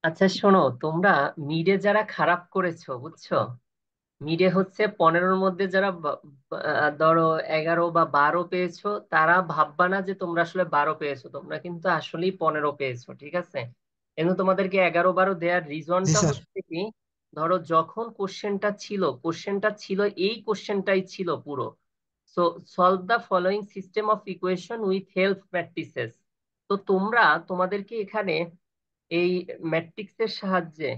আচ্ছা শোনো, তোমরা মিডে যারা খারাপ করেছো বুঝছো, মিডে হচ্ছে 15-র মধ্যে যারা ধরো 11 বা 12 পেয়েছো, তারা ভাববা না যে তোমরা আসলে 12 পেয়েছো, তোমরা কিন্তু আসলেই 15 পেয়েছো, ঠিক আছে? কিন্তু তোমাদেরকে 11-12 দেওয়ার জি রিজনটা স্যার। হচ্ছে কি, ধরো যখন কোশ্চেনটা ছিল এই কোশ্চেনটাই ছিল পুরো। So solve the following system of equation with help matrices. তো তোমাদেরকে এখানে এই ম্যাট্রিক্সের সাহায্যে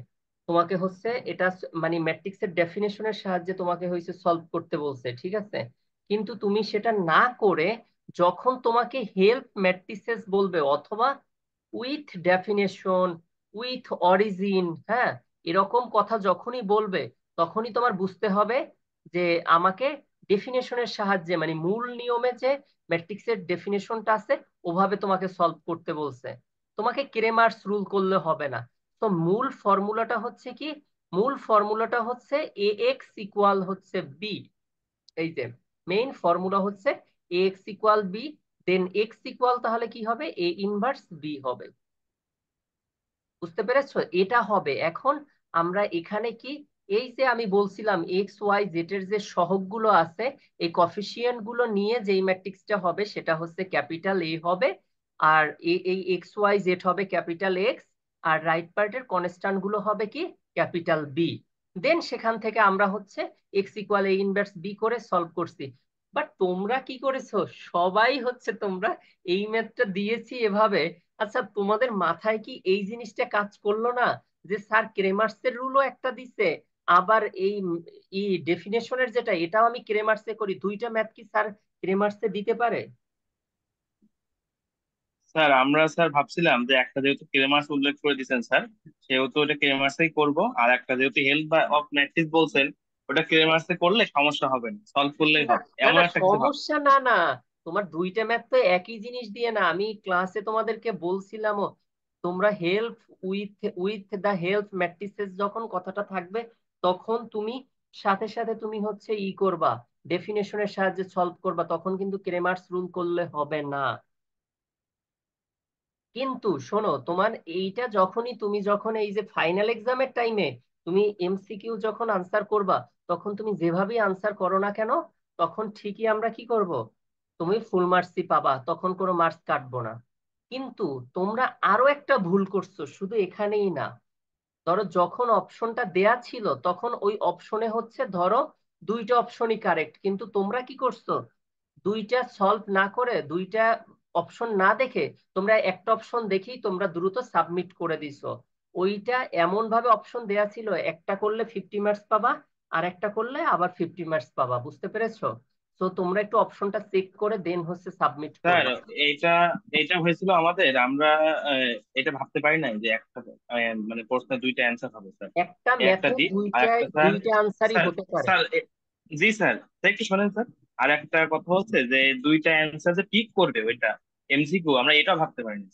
তোমাকে হচ্ছে এটা মানে ম্যাট্রিক্সের ডেফিনেশনের সাহায্যে তোমাকে হয়েছে সলভ করতে বলছে, ঠিক আছে? কিন্তু তুমি সেটা না করে যখন তোমাকে হেল্প ম্যাট্রিসেস বলবে অথবা উইথ ডেফিনেশন, উইথ অরিজিন, হ্যাঁ, এরকম কথা যখনই বলবে তখনই তোমার বুঝতে হবে যে আমাকে ডেফিনেশনের সাহায্যে মানে মূল নিয়মে যে ম্যাট্রিক্সের ডেফিনেশনটা আছে ওভাবে তোমাকে সলভ করতে বলছে। তোমাকে ক্রেমার্স রুল করলে হবে না। তো মূল ফর্মুলাটা হচ্ছে এ এক্স ইকুয়াল হচ্ছে বি। এই যে মেইন ফর্মুলা হচ্ছে এ এক্স ইকুয়াল বি, দেন এক্স ইকুয়াল তাহলে কি হবে, এ ইনভার্স বি হবে। বুঝতে পেরেছো? এটা হবে। এখন আমরা এখানে কি, এই যে আমি বলছিলাম এক্স ওয়াই জেড এর যে সহগগুলো আছে, এই কফিসিয়েন্ট গুলো নিয়ে যেই ম্যাট্রিক্সটা হবে সেটা হচ্ছে ক্যাপিটাল এ হবে। আর এই এক্স ওয়াই জেড হবে ক্যাপিটাল এক্স, আর রাইট পার্টের কনস্ট্যান্ট গুলো হবে কি, ক্যাপিটাল বি। দেন সেখান থেকে আমরা হচ্ছে x equal A inverse B করে সলভ করছি। বাট তোমরা কি করেছো, সবাই হচ্ছে তোমরা এই ম্যাথটা দিয়েছি এভাবে। আচ্ছা, তোমাদের মাথায় কি এই জিনিসটা কাজ করলো না যে স্যার ক্রেমার্সের রুলও একটা দিছে, আবার এই ডেফিনেশনের যেটা এটাও আমি ক্রেমার্সে করি, দুইটা ম্যাথ কি স্যার ক্রেমার্সে দিতে পারে? স্যার আমরা স্যার ভাবছিলাম যে একটা যেহেতু কেমার্স উল্লেখ করে দিয়েছেন স্যার, সেহেতু ওটা কেমার্সেই করব। আর একটা যেহেতু হেল্প বা অফ ম্যাট্রিক্স বলছেন, ওটা কেমার্সে করলে সমস্যা হবে না, সলভ করলেই না হবে, না এমন না, একটা কিছু ভাবছি। সমস্যা না না। তোমার দুইটা ম্যাথ তো একই জিনিস দিয়ে না, আমি ক্লাসে তোমাদেরকে বলছিলামও। তোমরা help with with the help matrices যখন কথাটা থাকবে, তখন তুমি সাথে সাথে তুমি হচ্ছে করবা, ডেফিনেশনের সাহায্যে সলভ করবা, তখন কিন্তু ক্রেমার্স রুল করলে হবে না। কিন্তু শোনো, তোমার এইটা যখনই তুমি যখন এই যে ফাইনাল এক্সামের টাইমে তুমি এমসিকিউ যখন আনসার করবা, তখন তুমি যেভাবেই আনসার করো না কেন, তখন ঠিকই আমরা কি করব, তুমি ফুল মার্কসই পাবা, তখন কোনো মার্কস কাটবো না। কিন্তু তোমরা আরো একটা ভুল করছো, শুধু এখানেই না। ধরো যখন অপশনটা দেয়া ছিল তখন ওই অপশনে হচ্ছে ধরো দুইটা অপশনই কারেক্ট, কিন্তু তোমরা কি করছো, দুইটা সলভ না করে, দুইটা অপশন না দেখে তোমরা একটা অপশন দেখেই তোমরা দ্রুত সাবমিট করে দিছো। ওইটা এমন ভাবে অপশন দেয়া ছিল, একটা করলে 50 মার্কস পাবা, আর একটা করলে আবার 50 মার্কস পাবা, বুঝতে পেরেছো? তো তোমরা একটু অপশনটা চেক করে দেন হচ্ছে সাবমিট স্যার করবা। এইটা এইটা হয়েছিল আমাদের, আমরা আহ, এটা ভাবতে পারি নাই যে একটা মানে প্রশ্নের দুইটা অ্যান্সার হবে স্যার। একটা এই একটা ম্যাথে দিক। আর দুইটা একটা স্যার, দুইটা আনসারই স্যার হতে পারে। স্যার জি স্যার, স্যার একটু শোনেন স্যার। আর একটা কথা হচ্ছে যে দুইটা অ্যান্সার যে পিক করবে ওইটা এমসিকিউ, আমরা এটাও ভাবতে পারিনি।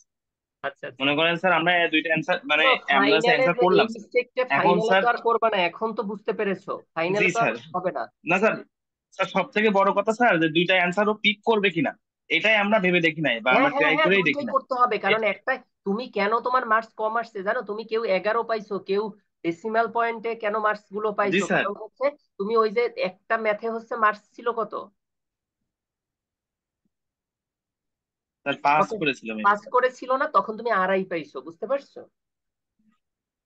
আচ্ছা আচ্ছা। মনে করেন স্যার আমরা দুইটা অ্যান্সার মানে আমরা ফাইনালে অ্যান্সার যে এই করলাম স্যার। মিস্টেকটা এখন ফাইনালে স্যার, তো আর করবা না, এখন তো বুঝতে পেরেছো, জি ফাইনালে তো আর স্যার, হবে না। না স্যার, স্যার সব থেকে বড় কথা স্যার যে দুইটা অ্যান্সারও পিক করবে কিনা এটাই আমরা ভেবে দেখি নাই বা হ্যাঁ আমরা হ্যাঁ ট্রাই হ্যাঁ, করেই দেখি দুইটাই নাই। করতে হবে, কারণ এ- একটা, তুমি কেন তোমার মার্কস কম আসছে জানো? তুমি কেউ 11 পাইছো, কেউ ডেসিমাল পয়েন্টে কেন মার্কস গুলো জি পাইছো, স্যার, কারণ হচ্ছে তুমি ওই যে একটা ম্যাথে হচ্ছে মার্কস ছিল কত, স্যার পাস কত করেছিলাম এটা পাস স্যার। করেছিল না, তখন তুমি আড়াই পাইছো, বুঝতে পারছো?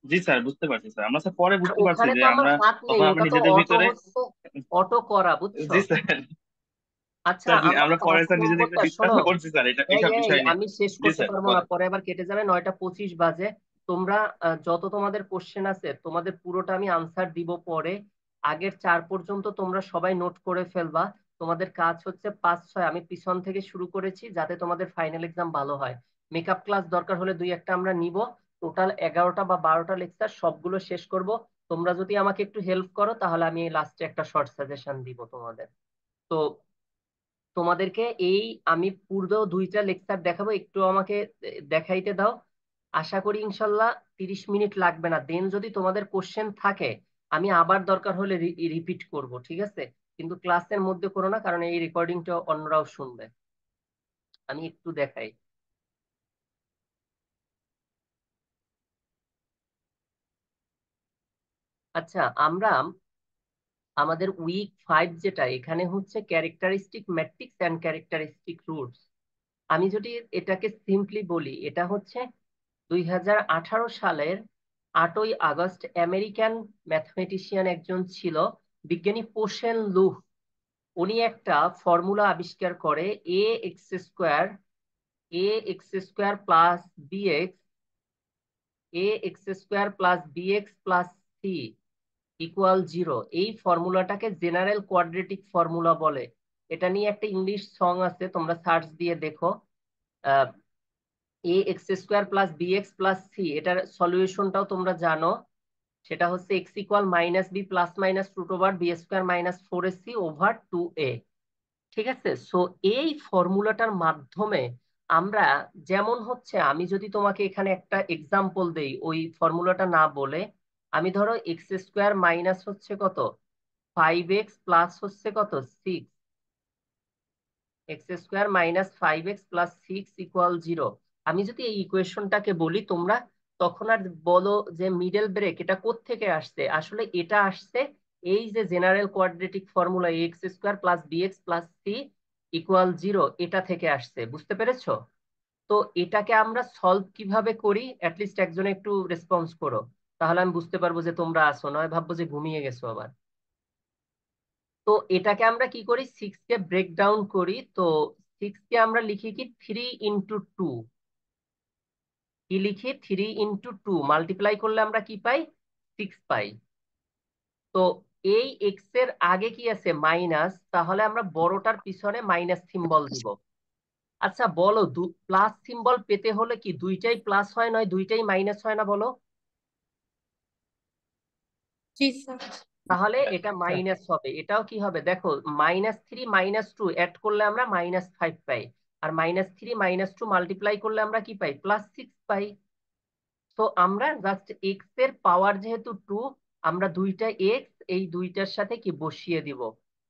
জি স্যার বুঝতে পারছি স্যার, আমরা স্যার পরে আর বুঝতে পারছি ওখানে যে তো আমার আমরা হাত নেই, তখন আমরা ওটা তো নিজেদের অটো ভিতরে। হচ্ছে, অটো করা, বুঝছো? জি স্যার, আচ্ছা, স্যার আমার আমরা পরে পাঁচ স্যার নিজেদের একটু নম্বরটা শোনো। ডিসকাশন করছি স্যার এটা এই এসব এই বিষয় নিয়ে। আমি শেষ জি করতে স্যার পারবো না, বলেন। পরে আবার কেটে যাবে, 9টা 25 বাজে। তোমরা যত তোমাদের কোশ্চেন আছে তোমাদের পুরোটা আমি আনসার দিব পরে। আগের 4 পর্যন্ত তোমরা সবাই নোট করে ফেলবা। তোমাদের কাজ হচ্ছে 5-6, আমি পিছন থেকে শুরু করেছি যাতে তোমাদের ফাইনাল এক্সাম ভালো হয়। মেকআপ ক্লাস দরকার হলে দুই একটা আমরা নিব। টোটাল 11টা বা 12টা লেকচার সবগুলো শেষ করব। তোমরা যদি আমাকে একটু হেল্প করো তাহলে আমি লাস্টে একটা শর্ট সাজেশন দিব তোমাদের। তো তোমাদেরকে এই আমি পূর্ব দুইটা লেকচার দেখাবো, একটু আমাকে দেখাইতে দাও। আশা করি ইনশাল্লাহ 30 মিনিট লাগবে না। দেন যদি তোমাদের কোশ্চেন থাকে আমি আবার দরকার হলে রিপিট করব, ঠিক আছে? কিন্তু ক্লাসের মধ্যে করো না, কারণ এই রেকর্ডিংটা অন্যরাও শুনবে। আমি একটু দেখাই। আচ্ছা, আমরা আমাদের উইক 5 যেটা, এখানে হচ্ছে characteristic matrix and characteristic roots. আমি যদি এটাকে সিম্পলি বলি, এটা হচ্ছে 2018 সালের 8ই আগস্ট আমেরিকান ম্যাথমেটিশিয়ান একজন ছিল, বিজ্ঞানী পোশেন লুহ। উনি একটা ফর্মুলা আবিষ্কার করে, a x square plus b x plus c equal 0। এই ফর্মুলাটাকে জেনারেল কোয়াড্রেটিক ফর্মুলা বলে। এটা নিয়ে একটা ইংলিশ সং আছে, তোমরা সার্চ দিয়ে দেখো। A x square plus b x plus c, এটার সলিউশনটাও তোমরা জানো। সেটা হচ্ছে x equal minus b plus minus root over b square minus 4ac over 2a। ঠিক আছে, সো এই ফর্মুলাটার মাধ্যমে আমরা, যেমন হচ্ছে আমি যদি তোমাকে এখানে একটা এক্সাম্পল দেই ওই ফর্মুলাটা না বলে, আমি ধরো এক্স স্কোয়ার মাইনাস হচ্ছে কত 5x প্লাস হচ্ছে কত 6, x² - 5x + 6 = 0। আমি যদি এই ইকুয়েশনটাকে বলি, তোমরা তখন আর বলো যে মিডল ব্রেক এটা কোত্থেকে আসছে, আসলে এটা আসছে এই যে general quadratic formula ax² + bx + c = 0, এটা থেকে আসছে। বুঝতে পেরেছো? তো এটাকে আমরা সলভ কিভাবে করি, অ্যাটলিস্ট একজন একটু রেসপন্স করো, তাহলে আমি বুঝতে পারবো যে তোমরা আসো, নয় ভাববো যে ঘুমিয়ে গেছো আবার। তো এটাকে আমরা কি করি, 6 কে ব্রেক ডাউন করি। তো 6 কে আমরা লিখি কি 3 × 2। কি লিখি 3 × 2, মাল্টিপ্লাই করলে আমরা কি পাই 6 পাই। তো এই এক্স এর আগে কি আছে মাইনাস, তাহলে আমরা বড়টার পিছনে মাইনাস সিম্বল দিব। আচ্ছা বলো, প্লাস সিম্বল পেতে হলে কি দুইটাই প্লাস হয়, নয় দুইটাই মাইনাস হয় না, বলো? জি স্যার। তাহলে এটা মাইনাস হবে, এটাও কি হবে দেখো, -3 - 2 অ্যাড করলে আমরা -5 পাই, আর -3 - 2 মাল্টিপ্লাই করলে আমরা কি পাই +6 পাই। তো আমরা জাস্ট এক্স এর পাওয়ার যেহেতু 2, আমরা দুইটা এক্স এই দুইটার সাথে কি বসিয়ে দিব।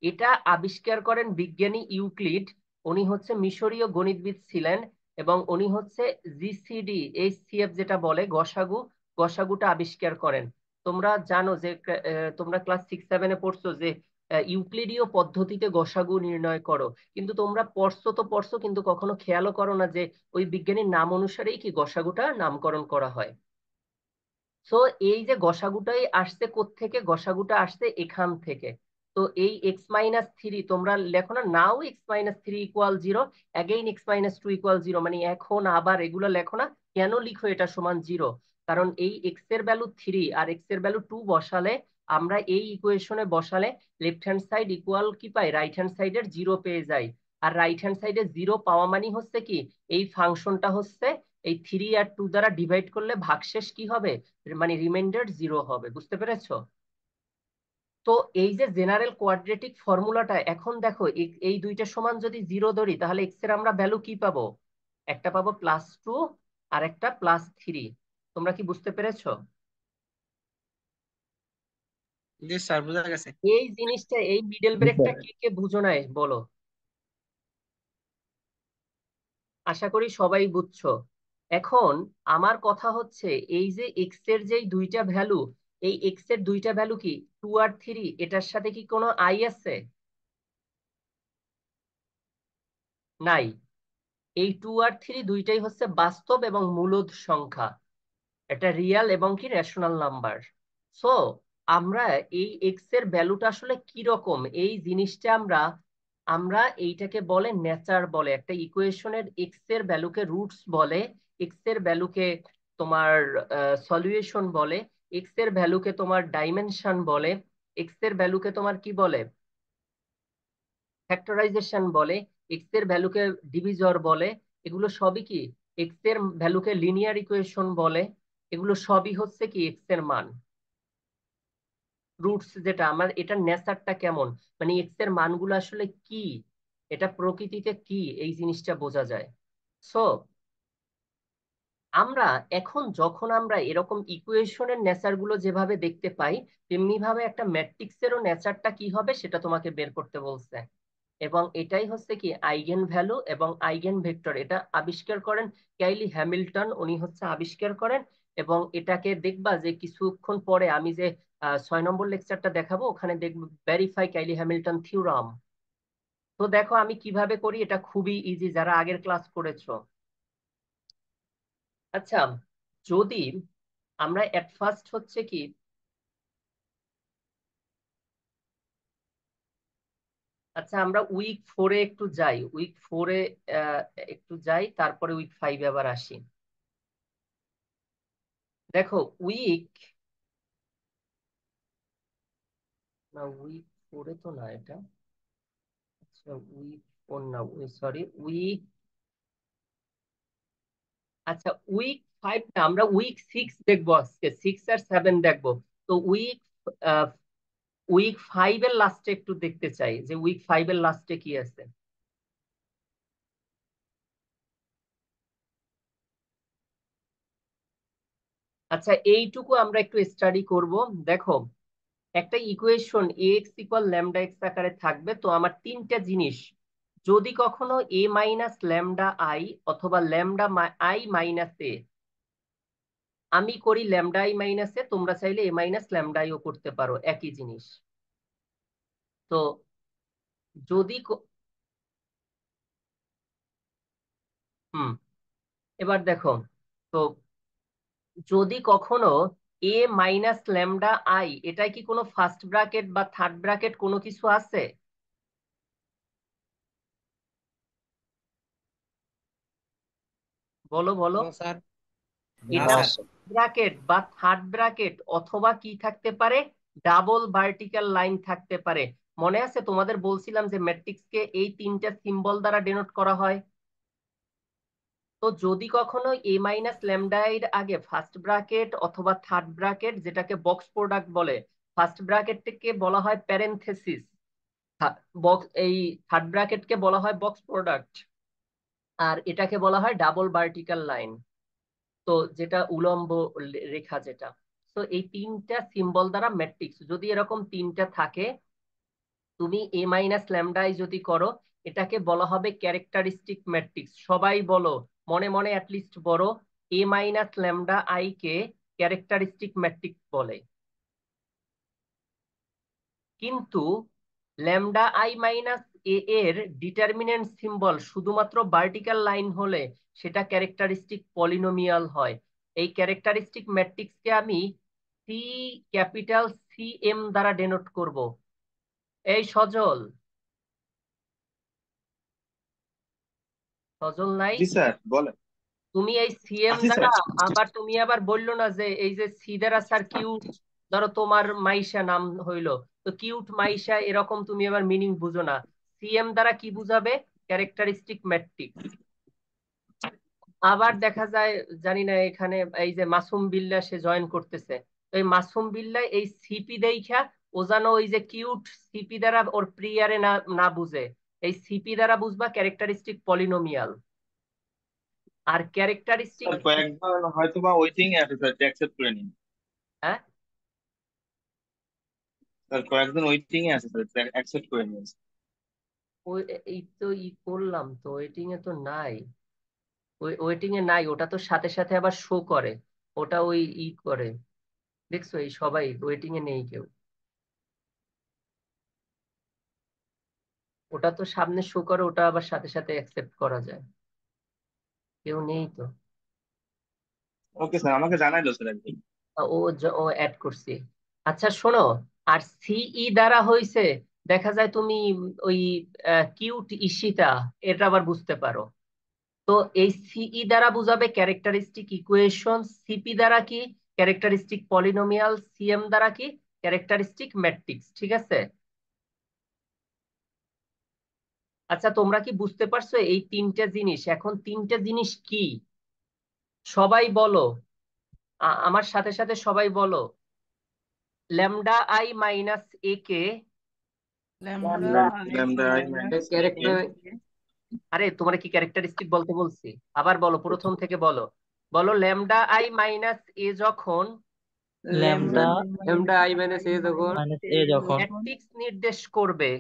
এটা আবিষ্কার করেন বিজ্ঞানী ইউক্লিড। উনি হচ্ছে মিশরীয় গণিতবিদ ছিলেন, এবং উনি হচ্ছে জিসিডি এইচসিএফ যেটা বলে গসাগু, গসাগুটা আবিষ্কার করেন। তোমরা জানো যে তোমরা ক্লাস 6-7-এ পড়ছো যে ইউক্লিডীয় পদ্ধতিতে গসাগু নির্ণয় করো, কিন্তু তোমরা পড়ছো তো পড়ছো, কিন্তু কখনো খেয়ালও করো না যে ওই বিজ্ঞানীর নাম অনুসারেই কি গসাগুটা নামকরণ করা হয়। সো এই যে গসাগুটাই আসছে কোত্থেকে, গসাগুটা আসছে এখান থেকে। তো এই x - 3 তোমরা লেখো না, নাও x - 3 = 0, অ্যাগেইন x - 2 = 0, মানে এখন আবার এগুলো লেখো না। কেন লিখো এটা সমান 0? কারণ এই x এর ভ্যালু 3 আর x এর ভ্যালু 2 বসালে, আমরা এই ইকুয়েশনে বসালে লেফট হ্যান্ড সাইড ইকুয়াল কি পাই, রাইট হ্যান্ড সাইডের 0 পেয়ে যাই। আর রাইট হ্যান্ড সাইডে 0 পাওয়া মানে হচ্ছে কি, এই ফাংশনটা হচ্ছে এই 3 আর 2 দ্বারা ডিভাইড করলে ভাগশেষ কি হবে, মানে রিমাইন্ডার 0 হবে। বুঝতে পেরেছো? তো এই যে জেনারেল কোয়াড্রেটিক ফর্মুলাটা, এখন দেখো এই দুইটা সমান যদি 0 ধরি, তাহলে এক্স এর আমরা ভ্যালু কি পাবো, একটা পাবো +2 আর একটা +3। তোমরা কি বুঝতে পেরেছো? জি স্যার, বোঝা গেছে। এই জিনিসটা, এই মিডল জি ব্রেকটা স্যার। কে কে বুঝো নাই বলো? আশা করি সবাই বুঝছো। এখন আমার কথা হচ্ছে, এই যে এক্স এর যেই দুইটা ভ্যালু, এই এক্স এর দুইটা ভ্যালু কি 2 আর 3, এটার সাথে কি কোনো আই আছে? নাই। এই 2 আর 3 দুইটাই হচ্ছে বাস্তব এবং মূলদ সংখ্যা, এটা রিয়াল এবং কি রেশনাল নাম্বার। সো আমরা এই এক্স এর ভ্যালুটা আসলে কি রকম, এই জিনিসটা আমরা আমরা এইটাকে বলে নেচার বলে। একটা ইকুয়েশনের এক্স এর ভ্যালুকে রুটস বলে, এক্স এর ভ্যালুকে তোমার সলিউশন বলে, এক্স এর ভ্যালুকে তোমার ডাইমেনশন বলে, এক্স এর ভ্যালুকে তোমার কি বলে ফ্যাক্টরাইজেশন বলে, এক্স এর ভ্যালুকে ডিভিজর বলে। এগুলো সবই কি এক্স এর ভ্যালুকে লিনিয়ার ইকুয়েশন বলে। এগুলো সবই হচ্ছে কি এক্স এর মান, রুটস যেটা আমার, এটা নেচারটা কেমন, মানে এক্স এর মানগুলো আসলে কি, এটা প্রকৃতিতে কি, এই জিনিসটা বোঝা যায়। সো আমরা এখন যখন আমরা এরকম ইকুয়েশনের নেচার গুলো যেভাবে দেখতে পাই, তেমনি ভাবে একটা ম্যাট্রিক্সেরও নেচারটা কি হবে সেটা তোমাকে বের করতে বলছে। এবং এটাই হচ্ছে কি আইগেন ভ্যালু এবং আইগেন ভেক্টর। এটা আবিষ্কার করেন কাইলি হ্যামিল্টন, উনি হচ্ছে আবিষ্কার করেন। এবং এটাকে দেখবা যে কিছুক্ষণ পরে আমি যে 6 নম্বর লেকচারটা দেখাবো ওখানে দেখবো ভেরিফাই কাইলি হ্যামিল্টন থিওরাম। তো দেখো আমি কিভাবে করি, এটা খুবই ইজি যারা আগের ক্লাস করেছো। আচ্ছা, যদি আমরা এট ফার্স্ট হচ্ছে কি আচ্ছা আমরা উইক 4-এ একটু যাই, উইক 4-এ একটু যাই, তারপরে উইক 5-এ আবার আসি। দেখো উইক না, উইক 4-এ তো না এটা। আচ্ছা উইক 4 না, সরি উইক, আচ্ছা উইক 5 না, আমরা উইক 6 দেখবো আজকে, 6 আর 7 দেখবো। তো উইক উইক 5-এর লাস্টে একটু দেখতে চাই যে উইক 5-এর লাস্টে কি আছে। আচ্ছা এইটুকু আমরা একটু স্টাডি করব। দেখো একটা equation x equal lambda x আকারে থাকবে, তো আমার তিনটা জিনিস, যদি কখনো এ মাইনাস ল্যামডা আই অথবা ল্যামডা আই মাইনাস এ, আমি করি ল্যামডা আই মাইনাস এ, তোমরা চাইলে এ মাইনাস ল্যামডা আইও করতে পারো, একই জিনিস। তো যদি হুম, এবার দেখো, তো যদি কখনো এ মাইনাস ল্যামডা আই, এটা কি কোনো ফার্স্ট ব্র্যাকেট বা থার্ড ব্র্যাকেট কোনো কিছু আছে? বলো বলো। No sir. না এটা স্যার। ব্র্যাকেট বা থার্ড ব্র্যাকেট অথবা কি থাকতে পারে, ডাবল ভার্টিক্যাল লাইন থাকতে পারে। মনে আছে তোমাদের বলছিলাম যে ম্যাট্রিক্সকে এই তিনটা সিম্বল দ্বারা ডেনোট করা হয়। তো যদি কখনো এ মাইনাস ল্যামডা এর আগে ফার্স্ট ব্র্যাকেট অথবা থার্ড ব্র্যাকেট, যেটাকে বক্স প্রোডাক্ট বলে, ফার্স্ট ব্র্যাকেটকে বলা হয় প্যারেনথেসিস, বক্স এই থার্ড ব্র্যাকেটকে বলা হয় বক্স প্রোডাক্ট, আর এটাকে বলা হয় ডাবল ভার্টিক্যাল লাইন, তো যেটা উলম্ব রেখা যেটা। তো এই তিনটা সিম্বল দ্বারা ম্যাট্রিক্স যদি এরকম তিনটা থাকে, তুমি এ মাইনাস ল্যামডাই যদি করো, এটাকে বলা হবে ক্যারেক্টারিস্টিক ম্যাট্রিক্স। সবাই বলো, মনে মনে অ্যাটলিস্ট বলো, এ মাইনাস ল্যামডা আই কে ক্যারেক্টারিস্টিক ম্যাট্রিক্স বলে। কিন্তু ল্যামডা আই মাইনাস এ এর ডিটারমিনেন্ট সিম্বল শুধুমাত্র ভার্টিক্যাল লাইন হলে সেটা ক্যারেক্টারিস্টিক পলিনোমিয়াল হয়। এই ক্যারেক্টারিস্টিক ম্যাট্রিক্সকে আমি সি, ক্যাপিটাল সি এম দ্বারা ডেনোট করব। এই সজল, সজল নাই? জি স্যার বলেন। তুমি এই সিএম আছি দ্বারা, স্যার। আবার তুমি আবার বললো না যে এই যে সি দ্বারা স্যার কিউট, ধরো তোমার মাইশা নাম হইলো, তো কিউট মাইশা এরকম তুমি আবার মিনিং বুঝো না। সিএম দ্বারা কি বুঝাবে? Characteristic matrix. আবার দেখা যায়, জানি না এখানে এই যে মাসুম বিল্লাহ সে জয়েন করতেছে, তো এই মাসুম বিল্লাহ এই সিপি দেখা ও যেন ওই যে কিউট সিপি দ্বারা ওর প্রিয়ারে না না বুঝে, এই সিপি দ্বারা বুঝবা ক্যারেক্টারিস্টিক পলিনোমিয়াল। আর ক্যারেক্টারিস্টিক, স্যার কয়েকবার হয়তো বা ওয়েটিং এ আছে স্যার, অ্যাকসেপ্ট করে নিন। হ্যাঁ স্যার কয়েকজন ওয়েটিং এ আছে স্যার, অ্যাকসেপ্ট করে নিন। ওই এই তো করলাম তো, ওয়েটিং এ তো নাই, ওই ওয়েটিং এ নাই, ওটা তো সাথে সাথে আবার শো করে, ওটা ওই করে, দেখছো এই সবাই ওয়েটিং এ নেই কেউ, ওটা তো সামনে শো করে, ওটা আবার সাথে সাথে অ্যাকসেপ্ট করা যায়, কেউ নেই তো। ওকে স্যার, আমাকে জানাইলো স্যার একদিন। ও অ্যাড করছি। আচ্ছা শোনো, আর সিই দ্বারা হইছে, দেখা যায় তুমি ওই কিউট ইশিতা, এটা আবার বুঝতে পারো। তো এই সিই দ্বারা বুঝাবে ক্যারেক্টারিস্টিক ইকুয়েশন, সিপি দ্বারা কি ক্যারেক্টারিস্টিক পলিনোমিয়াল, সিএম দ্বারা কি ক্যারেক্টারিস্টিক ম্যাট্রিক্স। ঠিক আছে? আচ্ছা তোমরা কি বুঝতে পারছো এই তিনটা জিনিস? এখন তিনটা জিনিস কি সবাই বলো, আমার সাথে সাথে সবাই বলো। Lambda I minus A K, lambda I lambda I minus minus A K. Character, আরে তোমার কি ক্যারেক্টারিস্টিক বলতে বলছি? আবার বলো, প্রথম থেকে বলো, বলো ল্যামডা আই মাইনাস এ যখন lambda lambda I I minus A যখন minus A যখন ম্যাট্রিক্স নির্দেশ করবে,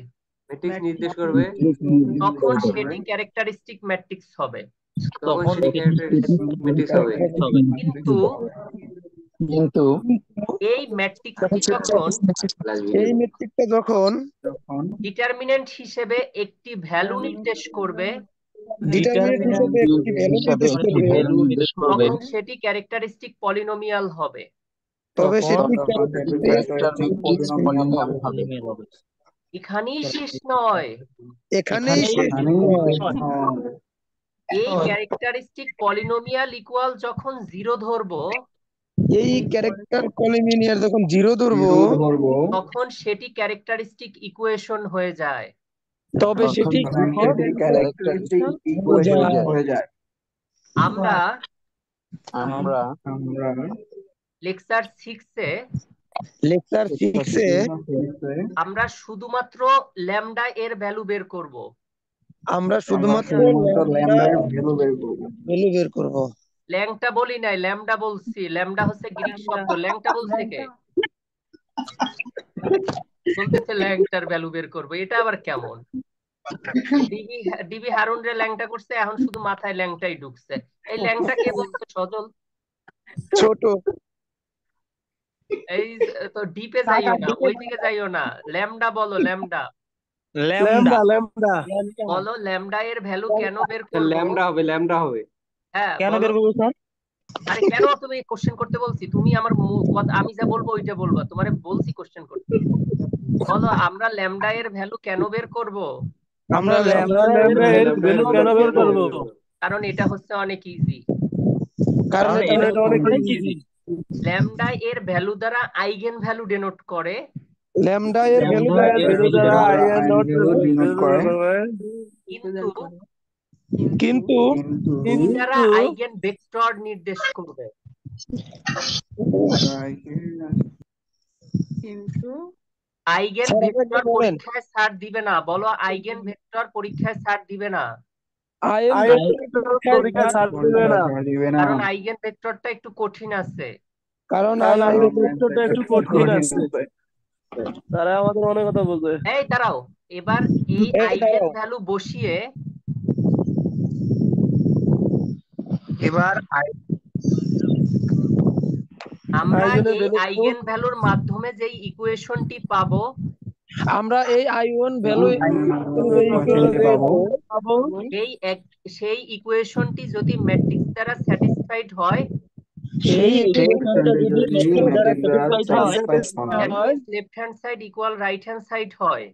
ম্যাট্রিক্স নির্দেশ করবে, তখন সেটি ক্যারেক্টারিস্টিক ম্যাট্রিক্স হবে। তখন সেটি ক্যারেক্টারিস্টিক ম্যাট্রিক্স হবে। কিন্তু কিন্তু এই ম্যাট্রিক্সটি যখন এই মেট্রিকটা যখন ডিটারমিনেন্ট হিসেবে একটি ভ্যালু নির্দেশ করবে, ডিটারমিনেন্ট হিসেবে একটি ভ্যালু নির্দেশ করবে তখন সেটি ক্যারেক্টারিস্টিক পলিনোমিয়াল হবে। তবে সেটি ক্যারেক্টারিস্টিক পলিনোমিয়াল হবে। এখানেই শেষ নয়, এখানেই এই ক্যারেক্টারিস্টিক পলিনোমিয়াল ইকুয়াল যখন 0 ধরবো, এই ক্যারেক্টার পলিনোমিয়াল যখন 0 ধরবো তখন সেটি ক্যারেক্টারিস্টিক ইকুয়েশন হয়ে যায়। তবে সেটি ক্যারেক্টারিস্টিক ইকুয়েশন হয়ে যায়। আমরা আমরা লেকচার 6 এ আমরা শুধুমাত্র ল্যামডা এর ভ্যালু বের করব। আমরা শুধুমাত্র ল্যামডার ভ্যালু বের করব। ল্যাংটা বলি নাই, ল্যামডা বলছি। ল্যামডা হচ্ছে গ্রিক শব্দ। ল্যাংটা বলছে কে? বলতেছে ল্যাংটার ভ্যালু বের করব। এটা আবার কেমন? ডিবি হারুন রে ল্যাংটা করছে, এখন শুধু মাথায় ল্যাংটাই ঢুকছে। এই ল্যাংটা কে বলছে? সজল। ছোট এই তো ডিপে যাইও না, ওইদিকে যাইও না। ল্যামডা বলো, ল্যামডা বলো। ল্যামডা এর ভ্যালু কেন বের করব? ল্যামডা হবে। হ্যাঁ, কেন বলো। বের করবো স্যার? আরে কেন তুমি কোশ্চেন করতে বলছি? তুমি আমার আমি যা বলবো ওইটা বলবা। তোমারে বলছি কোশ্চেন করতে। বলো, আমরা ল্যামডা এর ভ্যালু কেন বের করব? আমরা কেন বের করবো? কারণ এটা হচ্ছে অনেক ইজি। কারণ এটা অনেক ইজি। ল্যামডা এর ভ্যালু দ্বারা আইগেন ভ্যালু ডেনোট করে, ল্যামডা এর ভ্যালু কিন্তু কিন্তু দ্বারা আইগেন ভেক্টর নির্দেশ করবে। কিন্তু আইগেন ভেক্টর পরীক্ষায় ছাড় দিবে না। বলো, আইগেন ভেক্টর পরীক্ষায় ছাড় দিবে না। কারণ আইগেন ভেক্টরটা একটু কঠিন আছে। কারণ একটু কঠিন আছে। তারা আমাদের অনেক কথা বলবে। এই দাঁড়াও, এবার এই আইগেন ভ্যালু বসিয়ে আমরা এই আইগেন ভ্যালুর মাধ্যমে যেই ইকুয়েশনটি পাবো, আমরা এই আই1 ভ্যালু সেই ইকুয়েশনটি যদি ম্যাট্রিক্স দ্বারা স্যাটিসফাইড হয়, left hand side equal right hand side হয়,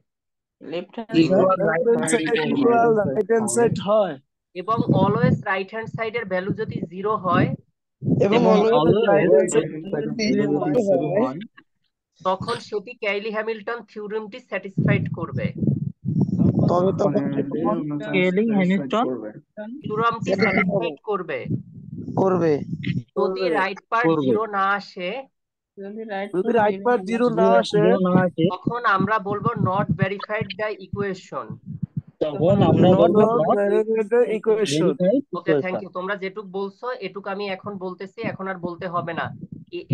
এবং অলওয়েজ রাইট হ্যান্ড সাইডের ভ্যালু যদি 0 হয়, তখন সেটি ক্যাইলি হ্যামিল্টন থিওরেমটি স্যাটিসফাইড করবে। থিওরেমটি স্যাটিসফাইড করবে যদি রাইট পার্ট 0 না আসে, তখন আমরা বলবো not verified the equation. Okay, thank you. তোমরা যেটুক বলছো এটুক আমি এখন বলতেছি, এখন আর বলতে হবে না।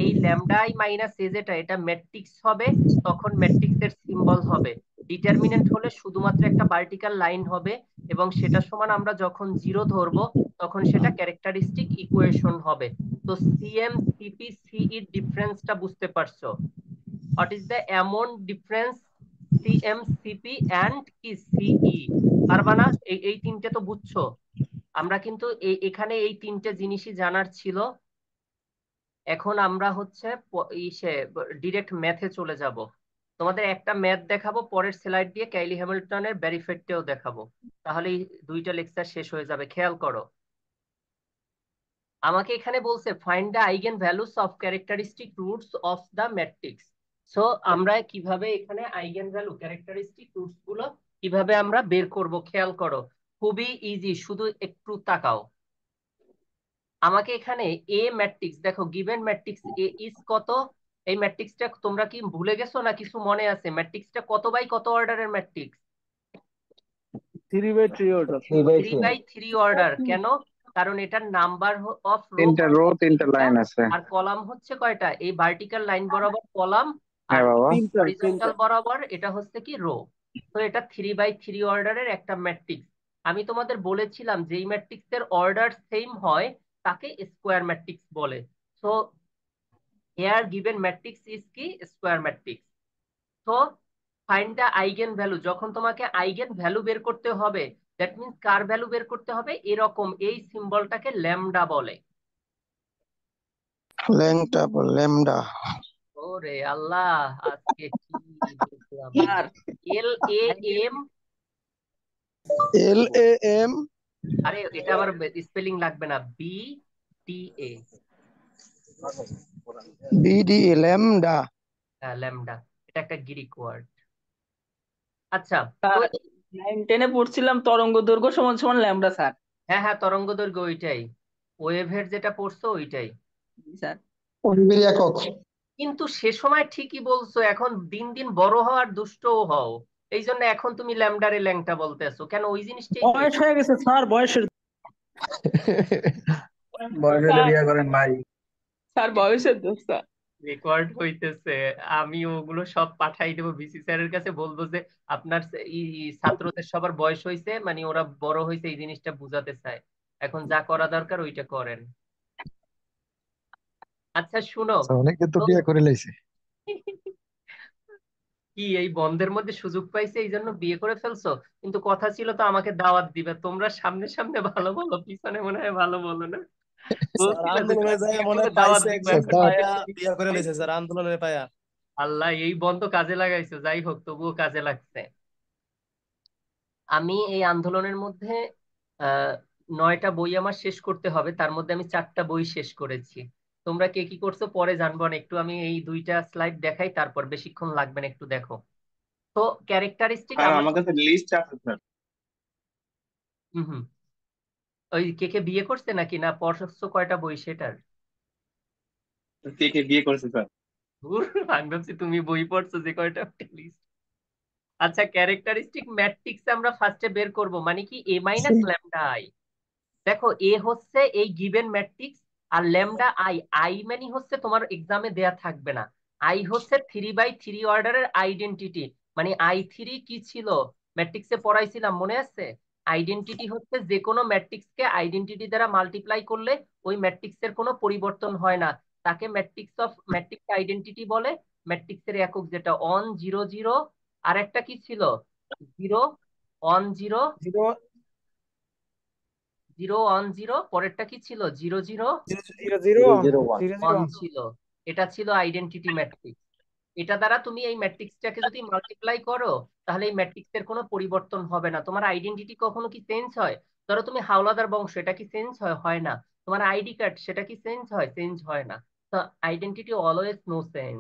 এই ল্যামডা আই মাইনাস এ যেটা, এটা ম্যাট্রিক্স হবে, তখন ম্যাট্রিক্সের সিম্বল হবে। ডিটারমিনেন্ট হলে শুধুমাত্র একটা ভার্টিক্যাল লাইন হবে, এবং সেটা সমান আমরা যখন 0 ধরবো তখন সেটা ক্যারেক্টারিস্টিক ইকুয়েশন হবে। তো সিএম সিপি সিই ডিফারেন্সটা বুঝতে পারছো? What is the amount difference CM CP and কি সিই? পারবা না? এই তিনটে তো বুঝছো। আমরা কিন্তু এখানে এই তিনটে জিনিসই জানার ছিল। এখন আমরা হচ্ছে ডিরেক্ট ম্যাথে চলে যাব। তোমাদের একটা ম্যাথ দেখাবো, পরের স্লাইড দিয়ে ক্যাইলি হ্যামিল্টনের ভেরিফাইডটাও দেখাবো, তাহলে দুইটা লেকচার শেষ হয়ে যাবে। খেয়াল করো, আমাকে এখানে বলছে find the eigen values of characteristic roots of the matrix. So আমরা কিভাবে এখানে আইগেন ভ্যালু ক্যারেক্টারিস্টিক রুটস গুলো কিভাবে আমরা বের করব, খেয়াল করো। খুবই ইজি, শুধু একটু তাকাও। আমাকে এখানে এ ম্যাট্রিক্স দেখো, গিভেন ম্যাট্রিক্স এ ইজ কত? এই ম্যাট্রিক্সটা তোমরা কি ভুলে গেছো না কিছু মনে আছে? ম্যাট্রিক্সটা কত বাই কত অর্ডারের ম্যাট্রিক্স? 3/3 অর্ডার। 3/3 অর্ডার। কেন? কারণ এটার নাম্বার অফ তিনটা রো, তিনটা লাইন আছে। আর কলাম হচ্ছে কয়টা? এই ভার্টিক্যাল লাইন বরাবর কলাম, আর হরিজন্টাল বরাবর এটা হচ্ছে কি রো। তো এটা 3x3 অর্ডারের একটা ম্যাট্রিক্স। আমি তোমাদের বলেছিলাম যে এই ম্যাট্রিক্সের অর্ডার সেম হয় তাকে স্কোয়ার ম্যাট্রিক্স বলে। So here given matrix is কি স্কোয়ার ম্যাট্রিক্স। তো ফাইন্ড দ্য আইগেন ভ্যালু, যখন তোমাকে আইগেন ভ্যালু বের করতে হবে, দ্যাট মিন্স কার ভ্যালু বের করতে হবে, এরকম এই সিম্বলটাকে ল্যামডা বলে। ল্যামডা। ওরে আল্লাহ, আজকে কি দেখলাম। Sir L A M, LAM আরে এটা আবার স্পেলিং লাগবে না, B T A, BDA lambda. Lambda, এটা একটা গ্রিক ওয়ার্ড। আচ্ছা, তো স্যার 9-10-এ পড়ছিলাম তরঙ্গ দৈর্ঘ্য সমান সমান ল্যামডা স্যার। হ্যাঁ হ্যাঁ, তরঙ্গ দৈর্ঘ্য ওইটাই, ওয়েভের যেটা পড়ছো ওইটাই। জি স্যার। ওয়েভের একক। কিন্তু সে সময় ঠিকই বলছো, এখন দিন দিন বড় হও আর দুষ্টও হও, এই জন্য এখন তুমি ল্যামডারে ল্যাংটা বলতেছো কেন? ওই জিনিসটাই তো বয়স হয়ে গেছে স্যার, বয়সের বয়স হলে বিয়ে করেন ভাই। স্যার, বয়সের দোষ স্যার। রেকর্ড হইতেছে, আমি ওগুলো সব পাঠাই দেবো ভিসি স্যারের কাছে, বলবো যে আপনার ছাত্রদের সবার বয়স হয়েছে, মানে ওরা বড় হয়েছে এই জিনিসটা বুঝাতে চায়, এখন যা করা দরকার ওইটা করেন। আচ্ছা শুনো, অনেকে তো তো বিয়ে করে লাইছে। কি এই বন্ধের মধ্যে সুযোগ পাইছে এই জন্য বিয়ে করে ফেলছো? কিন্তু কথা ছিল তো আমাকে দাওয়াত দিবে, তোমরা সামনে সামনে ভালো বলো, পিছনে মনে হয় ভালো বলো না। স্যার বলছিলে যে আন্দোলনে স্যার যায় বিয়ে মনে করলে হয় দাওয়াত পাইছে, দিব, একজন এখন পায়া বিয়ে বিয়ে করে লইছে পাইছে। স্যার আন্দোলনে পায়া। আল্লাহ, এই বন্ধ কাজে লাগাইছো, যাই হোক তবুও কাজে লাগছে। আমি এই আন্দোলনের মধ্যে আহ 9টা বই আমার শেষ করতে হবে, তার মধ্যে আমি 4টা বই শেষ করেছি। তোমরা কে কি করছো পরে জানবো না, একটু আমি এই 2টা স্লাইড দেখাই, তারপর বেশিক্ষণ লাগবে না, একটু দেখো। তো ক্যারেক্টারিস্টিক স্যার আমরা, আমার কাছে লিস্ট আছে স্যার। হুম হুম, ওই কে কে বিয়ে করছে নাকি না পড়ছো কয়টা বই সেটার? কে কে বিয়ে করেছে স্যার? ধুর, আমি ভাবছি তুমি বই পড়ছো যে কয়টা লিস্ট। আচ্ছা, ক্যারেক্টারিস্টিক ম্যাট্রিক্স আমরা ফার্স্টে বের করব, মানে কি এ মাইনাস ল্যামডা আই। দেখো এ হচ্ছে এই গিভেন ম্যাট্রিক্স, আর ল্যামডা আই, আই মানে হচ্ছে তোমার এক্সামে দেয়া থাকবে না, আই হচ্ছে 3x3 অর্ডারের আইডেন্টিটি। মানে I3 কি ছিল ম্যাট্রিক্সে পড়াইছিলাম মনে আছে? আইডেন্টিটি হচ্ছে যে কোনো ম্যাট্রিক্সকে আইডেন্টিটি দ্বারা মাল্টিপ্লাই করলে ওই ম্যাট্রিক্সের কোনো পরিবর্তন হয় না, তাকে ম্যাট্রিক্স আইডেন্টিটি বলে। ম্যাট্রিক্সের একক যেটা 1 0 0, আর একটা কি ছিল 0 1 0 জিরো 0 1 0, পরেরটা কি ছিল 0 0 জিরো জিরো জিরো 1 ছিল। এটা ছিল আইডেন্টিটি ম্যাট্রিক্স। এটা দ্বারা তুমি এই ম্যাট্রিক্সটাকে যদি মাল্টিপ্লাই করো তাহলে এই ম্যাট্রিক্সের কোনো পরিবর্তন হবে না। তোমার আইডেন্টিটি কখনো কি চেঞ্জ হয়? ধরো তুমি হাওলাদার বংশ, এটা কি চেঞ্জ হয়? হয় না। তোমার আইডি কার্ড, সেটা কি চেঞ্জ হয়? চেঞ্জ হয় না। তো আইডেন্টিটি অলওয়েজ নো চেঞ্জ।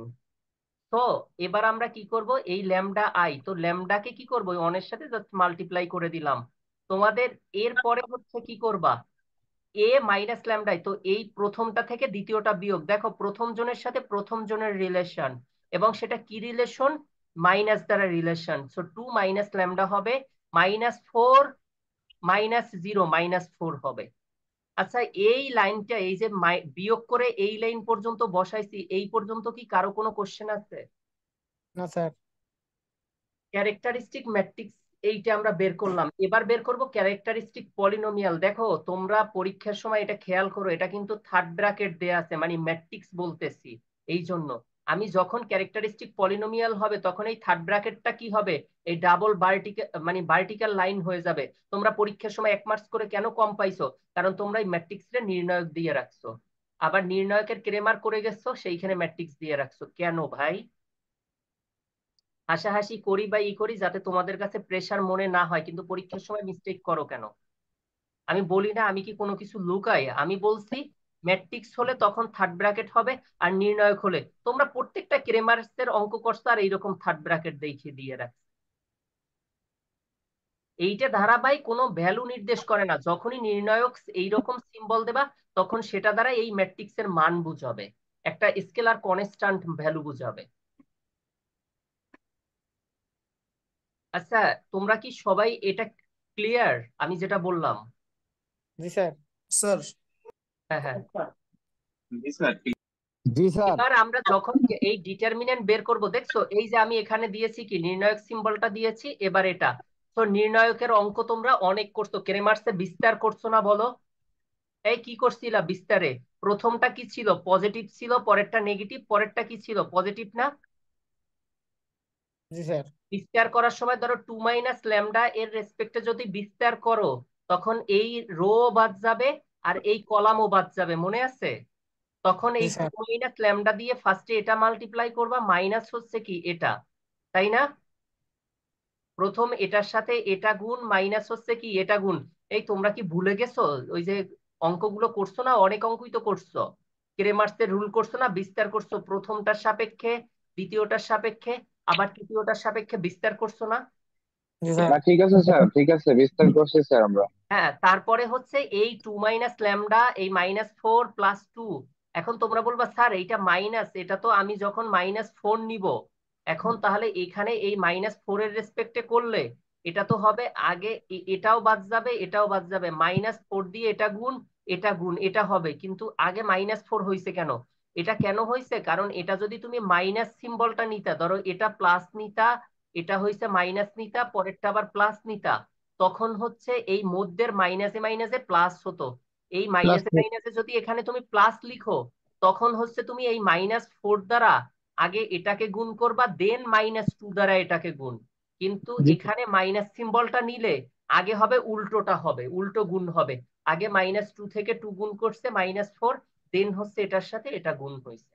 তো এবার আমরা কি করব, এই ল্যামডা আই, তো ল্যামডাকে কি করব, ওই অনের সাথে জাস্ট মাল্টিপ্লাই করে দিলাম। তোমাদের এর পরে হচ্ছে কি করবা, এ মাইনাস ল্যামডাই, তো এই প্রথমটা থেকে দ্বিতীয়টা বিয়োগ, দেখো প্রথম জনের সাথে প্রথম জনের রিলেশন, এবং সেটা কি রিলেশন, মাইনাস দ্বারা রিলেশন। সো 2 মাইনাস ল্যামডা হবে -4, -0 -4 হবে। আচ্ছা, এই লাইনটা এই যে বিয়োগ করে এই লাইন পর্যন্ত বসাইছি, এই পর্যন্ত কি কারো কোনো কোশ্চেন আছে? না স্যার। ক্যারেক্টারিস্টিক ম্যাট্রিক্স এইটা আমরা বের করলাম, এবার বের করব ক্যারেক্টারিস্টিক পলিনোমিয়াল। দেখো তোমরা পরীক্ষার সময় এটা খেয়াল করো, এটা কিন্তু থার্ড ব্র্যাকেট দেয়া আছে, মানে ম্যাট্রিক্স বলতেছি এই জন্য। আমি যখন ক্যারেক্টারিস্টিক পলিনোমিয়াল হবে তখন এই থার্ড ব্র্যাকেটটা কি হবে, এই ডাবল ভার্টিক্যাল, মানে ভার্টিক্যাল লাইন হয়ে যাবে। তোমরা পরীক্ষার সময় 1 মার্কস করে কেন কম পাইছো? কারণ তোমরা এই ম্যাট্রিক্সের নির্ণায়ক দিয়ে রাখছো, আবার নির্ণায়কের ক্রেমার করে গেছো, সেইখানে ম্যাট্রিক্স দিয়ে রাখছো। কেন ভাই? হাসাহাসি করি বা ই করি যাতে তোমাদের কাছে প্রেসার মনে না হয়, কিন্তু পরীক্ষার সময় মিস্টেক করো কেন? আমি বলি না আমি কি কোনো কিছু লুকাই, আমি বলছি ম্যাট্রিক্স হলে তখন থার্ড ব্র্যাকেট হবে, আর নির্ণায়ক হলে তোমরা প্রত্যেকটা ক্রেমার্সের অঙ্ক করছো আর এইরকম থার্ড ব্র্যাকেট দেখিয়ে দিয়ে রাখছো। এইটা ধারাবাহিক কোনো ভ্যালু নির্দেশ করে না, যখনই নির্ণায়ক এইরকম সিম্বল দেবা তখন সেটা দ্বারা এই ম্যাট্রিক্সের মান বুঝাবে, একটা স্কেলার কনস্ট্যান্ট ভ্যালু বুঝাবে। আচ্ছা, তোমরা কি সবাই এটা ক্লিয়ার আমি যেটা বললাম? জি স্যার। স্যার হ্যাঁ হ্যাঁ, জি স্যার। জি স্যার। এবার আমরা যখন এই ডিটারমিনেন্ট বের করব, দেখছো এই যে আমি এখানে দিয়েছি কি নির্ণায়ক সিম্বলটা দিয়েছি, এবার এটা তো নির্ণায়কের অঙ্ক তোমরা অনেক করছো, ক্রেমার্সে বিস্তার করছো না বলো? এই কি করছিলা বিস্তারে? প্রথমটা কি ছিল? পজিটিভ ছিল, পরেরটা নেগেটিভ, পরেরটা কি ছিল? পজিটিভ না? জি স্যার। বিস্তার করার সময় ধরো 2 - এর রেসপেক্টে যদি বিস্তার করো, তখন এই রো বাদ যাবে আর এই কলামও বাদ যাবে, মনে আছে? তখন জি এই স্যার। 2 - দিয়ে ফার্স্টে এটা মাল্টিপ্লাই করবা, মাইনাস হচ্ছে কি এটা, তাই না? প্রথম এটার সাথে এটা গুণ, মাইনাস হচ্ছে কি এটা গুণ। এই তোমরা কি ভুলে গেছো ওই যে অঙ্কগুলো করছো না? অনেক অঙ্কই তো করছো, ক্রেমার্সের রুল করছো না? বিস্তার করছো প্রথমটার সাপেক্ষে, দ্বিতীয়টার সাপেক্ষে, আবার তৃতীয়টার সাপেক্ষে বিস্তার করছো না? জি স্যার। না ঠিক আছে স্যার, ঠিক আছে, বিস্তার করছি স্যার আমরা। হ্যাঁ, তারপরে হচ্ছে এই 2 - এই -4 + 2। এখন তোমরা বলবা স্যার এইটা মাইনাস, এটা তো আমি যখন -4 নিব, এখন তাহলে এখানে এই -4 এর রেসপেক্টে করলে এটা তো হবে আগে এটাও বাদ যাবে, এটাও বাদ যাবে, -4 দিয়ে এটা গুণ, এটা গুণ, এটা হবে, কিন্তু আগে -4 হয়েছে কেন? এটা কেন হয়েছে? কারণ এটা যদি তুমি মাইনাস সিম্বলটা নিতা, ধরো এটা প্লাস নিতা, এটা হয়েছে মাইনাস নিতা, পরেরটা আবার প্লাস নিতা, তখন হচ্ছে এই মধ্যের মাইনাসে মাইনাসে প্লাস হতো। এই মাইনাসে মাইনাসে যদি এখানে তুমি প্লাস লিখো, তখন হচ্ছে তুমি এই -4 দ্বারা আগে এটাকে গুণ করবা, দেন -2 দ্বারা এটাকে গুণ। কিন্তু এখানে মাইনাস সিম্বলটা নিলে আগে হবে উল্টোটা, হবে উল্টো গুণ হবে। আগে -2 থেকে 2 গুণ করছে -4, দেন হচ্ছে এটার সাথে এটা গুণ হয়েছে।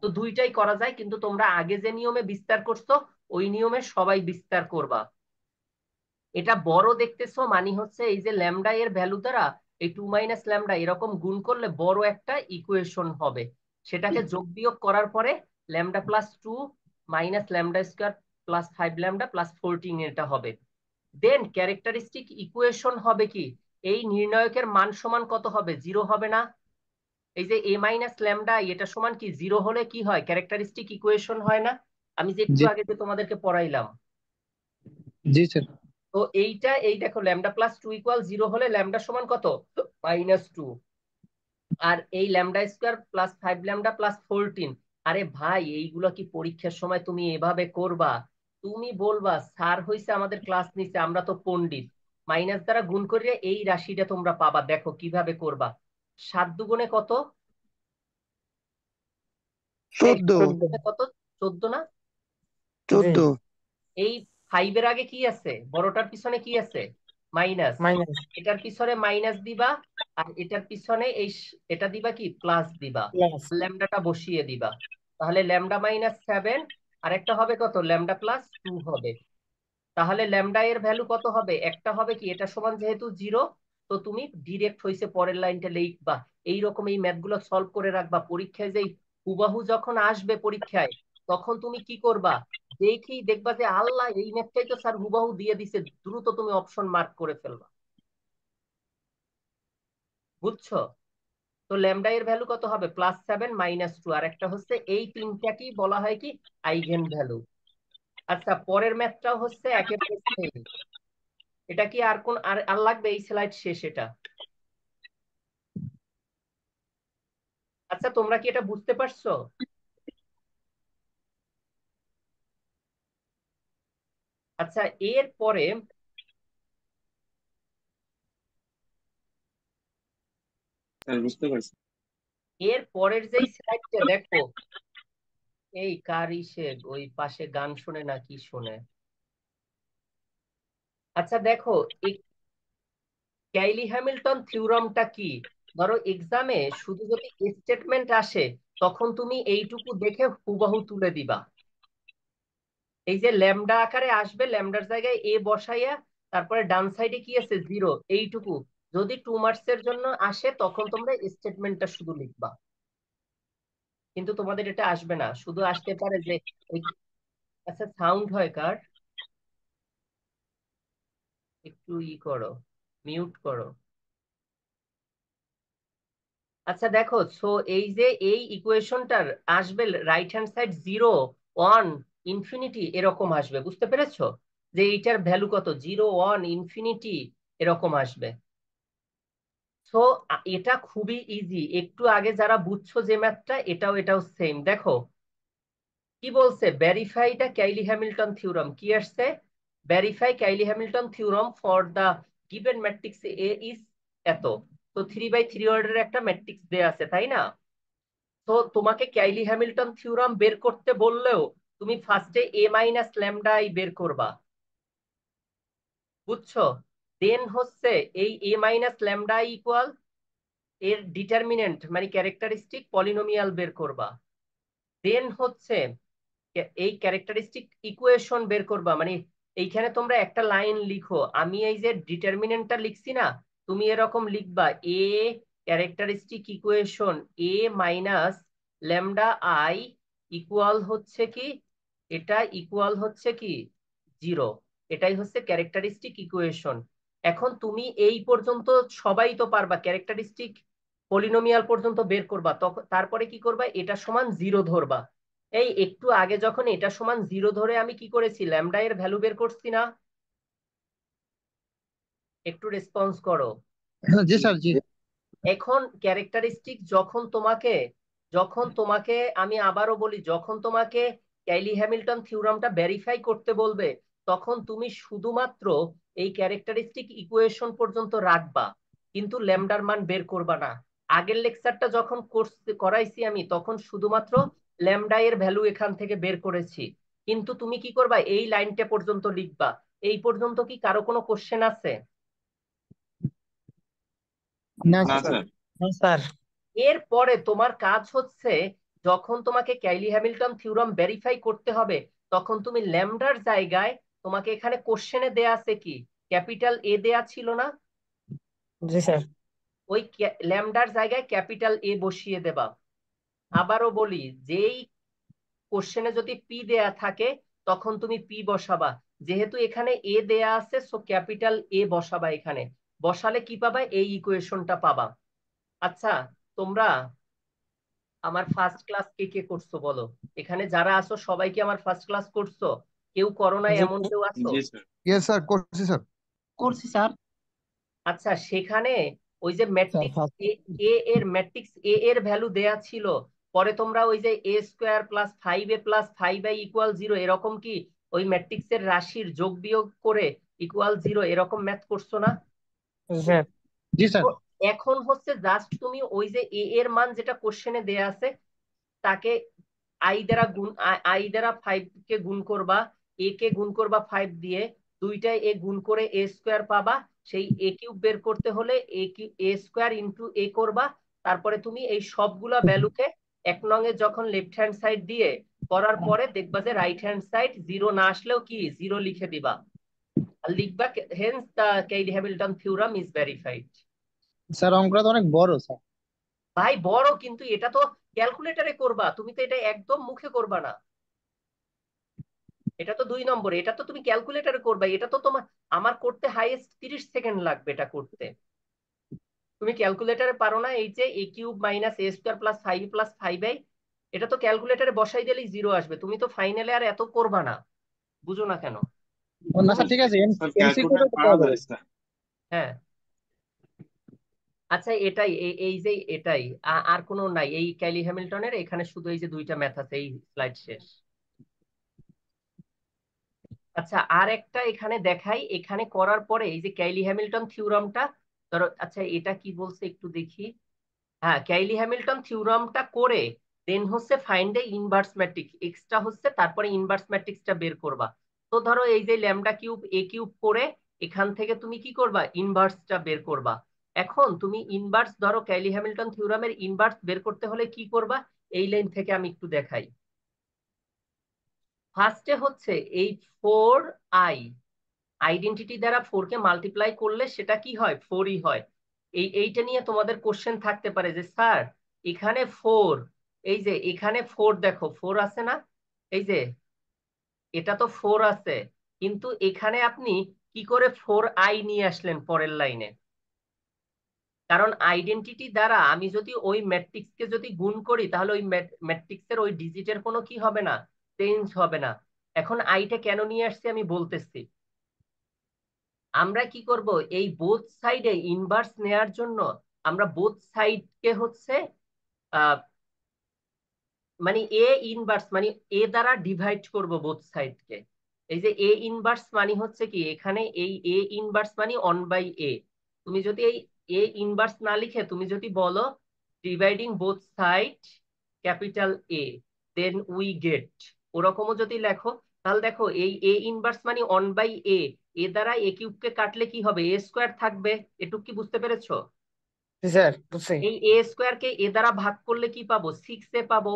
তো দুইটাই করা যায়, কিন্তু তোমরা আগে যে নিয়মে বিস্তার করছো ওই নিয়মে সবাই বিস্তার করবা। এটা বড় দেখতেছো মানে হচ্ছে এই যে ল্যামডা এর ভ্যালু দ্বারা এই 2 - এরকম গুণ করলে বড় একটা ইকুয়েশন হবে, সেটাকে যোগ বিয়োগ করার পরে λ+2 -λ² + 5λ + 14 এটা হবে। দেন ক্যারেক্টারিস্টিক ইকুয়েশন হবে কি, এই নির্ণায়কের মান সমান কত হবে? 0 হবে না? এই যে a - এটা সমান কি 0 হলে কি হয়? ক্যারেক্টারিস্টিক ইকুয়েশন হয় না? আমি যে একটু আগে যে তোমাদেরকে পড়াইলাম। জি স্যার। তো এইটা এই দেখো λ+2 = 0 হলে ল্যামডা সমান কত? -2। আর এই λ² + 5λ + 14। আরে ভাই এইগুলো কি পরীক্ষার সময় তুমি এভাবে করবা? তুমি বলবা স্যার হইছে আমাদের ক্লাস নিছে, আমরা তো পণ্ডিত, মাইনাস দ্বারা গুণ করে এই রাশিটা তোমরা পাবা। দেখো কিভাবে করবা। 7 দুগুণে কত? এই 14। কত? 14 না? 14। এই 5 এর আগে কি আছে? বড়টার পিছনে কি আছে? মাইনাস। মাইনাস। এটার পিছনে মাইনাস দিবা, আর এটার পিছনে এই এটা দিবা কি প্লাস দিবা, প্লাস। ল্যামডাটা বসিয়ে দিবা। তাহলে λ-7, আর একটা হবে কত? λ+2 হবে। তাহলে ল্যামডা এর ভ্যালু কত হবে? একটা হবে কি, এটা সমান যেহেতু 0, তো তুমি ডিরেক্ট হইছে পরের লাইনটা লিখবা। এইরকম এই ম্যাথ গুলো সলভ করে রাখবা, পরীক্ষায় যেই হুবাহু যখন আসবে পরীক্ষায়, তখন তুমি কি করবা? দেখেই দেখবা যে আল্লাহ এই ম্যাথটাই তো স্যার হুবাহু দিয়ে দিছে, দ্রুত তুমি অপশন মার্ক করে ফেলবা। বুঝছো? তো ল্যামডা এর ভ্যালু কত হবে? +7 -2, আর একটা হচ্ছে এই তিনটাকেই বলা হয় কি আইগেন ভ্যালু। আচ্ছা, পরের ম্যাথটাও হচ্ছে একেবারে same। এটা কি আর কোন আর আর লাগবে? এই স্লাইড শেষ এটা। আচ্ছা, তোমরা কি এটা বুঝতে পারছো? আচ্ছা, এর পরে স্যার বুঝতে পারছি। এর পরের যেই স্লাইডটা দেখো, এই কার ইসে ওই পাশে গান শুনে না কি শুনে? আচ্ছা দেখো, এই ক্যাইলি হ্যামিল্টন থিওরামটা কি? ধরো এক্সামে শুধু যদি স্টেটমেন্ট আসে, তখন তুমি এইটুকু দেখে হুবহু তুলে দিবা। এই যে ল্যামডা আকারে আসবে, ল্যামডার জায়গায় এ বসাইয়া, তারপরে ডান সাইডে কি আছে? 0, এইটুকু। যদি 2 মার্কসের জন্য আসে, তখন তোমরা স্টেটমেন্টটা শুধু লিখবা, কিন্তু তোমাদের এটা আসবে না, শুধু আসতে পারে যে আচ্ছা সাউন্ড হয় কার? একটু করো, মিউট করো। আচ্ছা দেখো, সো এই যে এই ইকুয়েশনটার আসবে রাইট হ্যান্ড সাইড 0, 1, ইনফিনিটি এরকম আসবে, বুঝতে পেরেছো? যে এইটার ভ্যালু কত? 0, 1, ইনফিনিটি এরকম আসবে। সো এটা খুবই ইজি, একটু আগে যারা বুঝছো যে ম্যাথটা, এটাও সেম। দেখো কি বলছে, verify the Kylie Hamilton theorem. কি আসছে? Verify Kylie Hamilton theorem for the given matrix A is এত। তো 3/3 অর্ডারের একটা ম্যাট্রিক্স দেয়া আছে, তাই না? তো তোমাকে কাইলি হ্যামিল্টন থিওরাম বের করতে বললেও তুমি ফার্স্টে এ মাইনাস ল্যামডা আই বের করবা, বুঝছো? দেন হচ্ছে এই এ মাইনাস ল্যামডা আই ইকুয়াল এর ডিটারমিনেন্ট মানে ক্যারেক্টারিস্টিক পলিনোমিয়াল বের করবা। দেন হচ্ছে এই ক্যারেক্টারিস্টিক ইকুয়েশন বের করবা, মানে এইখানে তোমরা একটা লাইন লিখো, আমি এই যে ডিটারমিনেন্টটা লিখছি না, তুমি এরকম লিখবা a characteristic equation A minus lambda I equal হচ্ছে কি, এটা ইকুয়াল হচ্ছে কি 0। এটাই হচ্ছে ক্যারেক্টারিস্টিক ইকুয়েশন। এখন তুমি এই পর্যন্ত সবাই তো পারবা, ক্যারেক্টারিস্টিক পলিনোমিয়াল পর্যন্ত বের করবা, তখন তারপরে কি করবা, এটা সমান 0 ধরবা। এই একটু আগে যখন এটা সমান 0 ধরে আমি কি করেছি, ল্যামডা এর ভ্যালু বের করছি না? একটু রেসপন্স করো। জি স্যার, জি। এখন ক্যারেক্টারিস্টিক যখন তোমাকে আমি আবারও বলি, যখন তোমাকে ক্যাইলি হ্যামিল্টন থিওরামটা ভেরিফাই করতে বলবে, তখন তুমি শুধুমাত্র এই ক্যারেক্টারিস্টিক ইকুয়েশন পর্যন্ত রাখবা, কিন্তু ল্যামডার মান বের করবা না। আগের লেকচারটা যখন করাইছি আমি, তখন শুধুমাত্র ল্যামডা এর ভ্যালু এখান থেকে বের করেছি, কিন্তু তুমি কি করবা, এই লাইনটা পর্যন্ত লিখবা। এই পর্যন্ত কি কারো কোনো কোশ্চেন আছে? না না স্যার। স্যার। হ্যাঁ স্যার। এরপরে তোমার কাজ হচ্ছে, যখন তোমাকে কাইলি হ্যামিল্টন থিওরাম ভেরিফাই করতে হবে, তখন তুমি ল্যামডার জায়গায়, তোমাকে এখানে কোশ্চেনে দেয়া আছে কি, ক্যাপিটাল এ দেয়া ছিল না? জি স্যার। ওই ল্যামডার জায়গায় ক্যাপিটাল এ বসিয়ে দেবা। আবারও বলি, যেই কোশ্চেনে যদি পি দেয়া থাকে, তখন তুমি পি বসাবা। যেহেতু এখানে এ দেয়া আছে, সো ক্যাপিটাল এ বসাবা। এখানে বসালে কি পাবা, এই ইকুয়েশনটা পাবা। আচ্ছা, তোমরা আমার ফার্স্ট ক্লাস কে কে করছো বলো? এখানে যারা আছো সবাই কি আমার ফার্স্ট ক্লাস করছো? কেউ করো নাই জি এমন কেউ আছো? জি স্যার। ইয়েস স্যার, করছি স্যার। করছি স্যার। আচ্ছা, সেখানে ওই যে স্যার ম্যাট্রিক্স ফার্স্ট। এ এর ভ্যালু দেয়া ছিল, পরে তোমরা ওই যে a square plus 5a plus 5i equal 0 এরকম কি ওই ম্যাট্রিক্সের রাশির যোগ বিয়োগ করে ইকুয়াল 0 এরকম ম্যাথ করছো না? স্যার। জি স্যার। তো এখন হচ্ছে জাস্ট তুমি ওই যে এ এর মান যেটা কোশ্চেনে দেয়া আছে, তাকে আই দ্বারা 5 কে গুণ করবা, এ কে গুণ করবা 5 দিয়ে, দুইটাই এ গুণ করে এ স্কোয়ার পাবা। সেই এ কিউব বের করতে হলে এ স্কোয়ার ইন্টু এ করবা। তারপরে তুমি এই সবগুলা ভ্যালুকে 1 নং এ যখন লেফট হ্যান্ড সাইড দিয়ে করার পরে দেখবা যে রাইট হ্যান্ড সাইড 0 না আসলেও কি 0 লিখে দিবা, আর লিখবা hence the Kiely Hamilton theorem is verified. Sir অঙ্কটা তো অনেক বড় স্যার। ভাই বড়, কিন্তু এটা তো ক্যালকুলেটরে করবা, তুমি তো এটা একদম মুখে করবা না। এটা তো 2 নম্বরে, এটা তো তুমি ক্যালকুলেটরে করবা। এটা তো তোমার, আমার করতে হাইয়েস্ট 30 সেকেন্ড লাগবে এটা করতে। তুমি ক্যালকুলেটরে পারো না? এই যে এ কিউব মাইনাস এ স্কোয়ার প্লাস 5 এটা তো ক্যালকুলেটরে বসাই দিলেই 0 আসবে। তুমি তো ফাইনালে আর এত করবা না, বুঝো না কেন? ও না তুমি স্যার, ঠিক আছে, স্যার এমসিকিউ ক্যালকুলেট তো পারা পাওয়া যাবে। যায় স্যার। হ্যাঁ। আচ্ছা, এটাই এই যে এটাই, আর কোনো নাই এই ক্যালি হ্যামিল্টনের? এখানে শুধু এই যে দুইটা ম্যাথ আছে, এই স্লাইড শেষ। আচ্ছা, আর একটা এখানে দেখাই, এখানে করার পরে এই যে কাইলি হ্যামিল্টন থিওরামটা, ধরো, আচ্ছা এটা কি বলছে একটু দেখি। হ্যাঁ, কাইলি হ্যামিল্টন থিওরামটা করে দেন হচ্ছে find the inverse matrix, extra হচ্ছে তারপরে ইনভার্স ম্যাট্রিক্সটা বের করবা। তো ধরো এই যে ল্যামডা কিউব এ কিউব করে এখান থেকে তুমি কি করবা, ইনভার্সটা বের করবা। এখন তুমি ইনভার্স, ধরো কাইলি হ্যামিল্টন থিওরামের ইনভার্স বের করতে হলে কি করবা, এই লাইন থেকে আমি একটু দেখাই। ফার্স্টে হচ্ছে এই 4i আইডেন্টিটি দ্বারা 4 কে মাল্টিপ্লাই করলে সেটা কি হয়, 4ই হয়। এইটা নিয়ে তোমাদের কোশ্চেন থাকতে পারে যে স্যার এখানে 4, এই যে এখানে 4 দেখো 4 আছে না, এই যে এটা তো 4 আছে, কিন্তু এখানে আপনি কি করে 4i নিয়ে আসলেন পরের লাইনে? কারণ আইডেন্টিটি দ্বারা আমি যদি ওই ম্যাট্রিক্সকে যদি গুণ করি, তাহলে ওই ম্যাট্রিক্সের ওই ডিজিটের কোনো কি হবে না, চেঞ্জ হবে না। এখন আইটা কেন নিয়ে আসছি আমি বলতেছি। আমরা কি করব, এই বোথ সাইডে ইনভার্স নেয়ার জন্য আমরা বোথ সাইডকে হচ্ছে মানে এ ইনভার্স মানে এ দ্বারা ডিভাইড করব বোথ সাইডকে। এই যে এ ইনভার্স মানে হচ্ছে কি, এখানে এই এ ইনভার্স মানে 1/a। তুমি যদি এই এ ইনভার্স না লিখে তুমি যদি বলো dividing both side capital A, then we get, ওরকমও যদি লেখো, তাহলে দেখো এই এ ইনভার্স মানে 1/a, এ দ্বারা এ কিউবকে কাটলে কি হবে, এ স্কোয়ার থাকবে। এটুক কি বুঝতে পেরেছো? জি স্যার বুঝছি। এই এ স্কোয়ারকে এ দ্বারা ভাগ করলে কি পাবো, 6a পাবো।